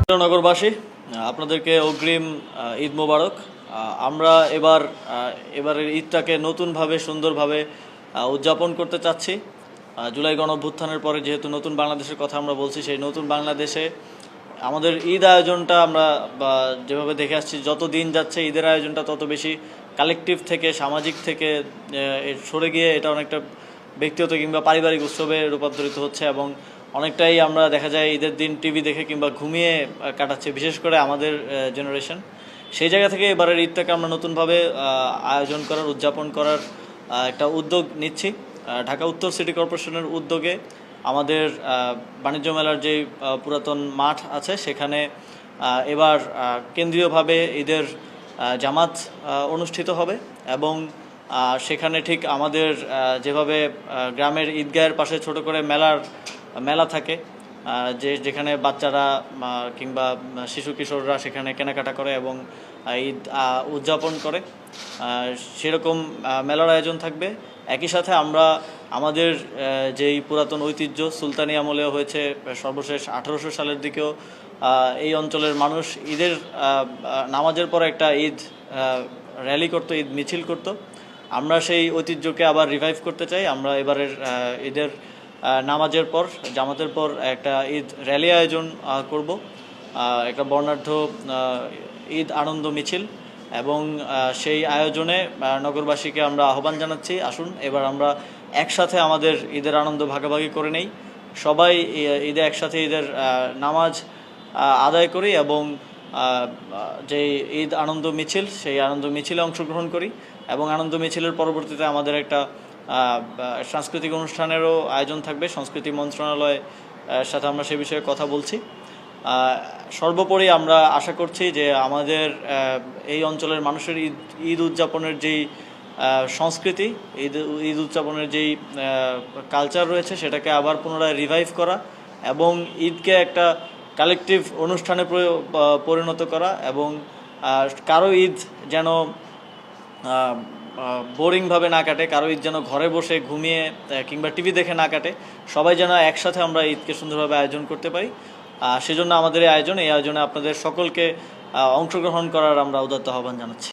নগরবাসী, আপনাদেরকে অগ্রিম ঈদ মোবারক। আমরা এবারের ঈদটাকে নতুনভাবে সুন্দরভাবে উদযাপন করতে চাচ্ছি। জুলাই গণঅভ্যুত্থানের পরে যেহেতু নতুন বাংলাদেশের কথা আমরা বলছি, সেই নতুন বাংলাদেশে আমাদের ঈদ আয়োজনটা আমরা যেভাবে দেখে আসছি, যত দিন যাচ্ছে ঈদের আয়োজনটা তত বেশি কালেকটিভ থেকে, সামাজিক থেকে সরে গিয়ে এটা অনেকটা ব্যক্তিগত কিংবা পারিবারিক উৎসবে রূপান্তরিত হচ্ছে এবং অনেকটাই আমরা দেখা যায় ঈদের দিন টিভি দেখে কিংবা ঘুমিয়ে কাটাচ্ছে, বিশেষ করে আমাদের জেনারেশন। সেই জায়গা থেকে এবারের ঈদটাকে আমরা নতুনভাবে আয়োজন করার, উদযাপন করার একটা উদ্যোগ নিচ্ছি। ঢাকা উত্তর সিটি কর্পোরেশনের উদ্যোগে আমাদের বাণিজ্য মেলার যে পুরাতন মাঠ আছে সেখানে এবার কেন্দ্রীয়ভাবে ঈদের জামাত অনুষ্ঠিত হবে এবং সেখানে ঠিক আমাদের যেভাবে গ্রামের ঈদগাহের পাশে ছোট করে মেলা থাকে, যেখানে বাচ্চারা কিংবা শিশু কিশোররা সেখানে কেনাকাটা করে এবং ঈদ উদযাপন করে, সেরকম মেলার আয়োজন থাকবে। একই সাথে আমরা আমাদের যেই পুরাতন ঐতিহ্য সুলতানি আমলেও হয়েছে, সর্বশেষ 1800 সালের দিকেও এই অঞ্চলের মানুষ ঈদের নামাজের পর একটা ঈদ র্যালি করতো, ঈদ মিছিল করতো। আমরা সেই ঐতিহ্যকে আবার রিভাইভ করতে চাই। আমরা এবারের ঈদের নামাজের পর, জামাতের পর একটা ঈদ র্যালি আয়োজন করব, একটা বর্ণাঢ্য ঈদ আনন্দ মিছিল, এবং সেই আয়োজনে নগরবাসীকে আমরা আহ্বান জানাচ্ছি, আসুন এবার আমরা একসাথে আমাদের ঈদের আনন্দ ভাগাভাগি করে নেই, সবাই ঈদে একসাথে ঈদের নামাজ আদায় করি এবং যে ঈদ আনন্দ মিছিল, সেই আনন্দ মিছিলে অংশগ্রহণ করি এবং আনন্দ মিছিলের পরবর্তীতে আমাদের একটা সাংস্কৃতিক অনুষ্ঠানেরও আয়োজন থাকবে। সংস্কৃতি মন্ত্রণালয়ের সাথে আমরা সে বিষয়ে কথা বলছি। সর্বোপরি আমরা আশা করছি যে আমাদের এই অঞ্চলের মানুষের ঈদ উদযাপনের যেই সংস্কৃতি, ঈদ উদযাপনের যেই কালচার রয়েছে সেটাকে আবার পুনরায় রিভাইভ করা এবং ঈদকে একটা কালেকটিভ অনুষ্ঠানে পরিণত করা এবং কারো ঈদ যেন বোরিংভাবে না কাটে, কারো ঈদ যেন ঘরে বসে ঘুমিয়ে কিংবা টিভি দেখে না কাটে, সবাই যেন একসাথে আমরা ঈদকে সুন্দরভাবে আয়োজন করতে পারি। সেজন্য আমাদের এই আয়োজনে আপনাদের সকলকে অংশগ্রহণ করার আমরা উদাত্ত আহ্বান জানাচ্ছি।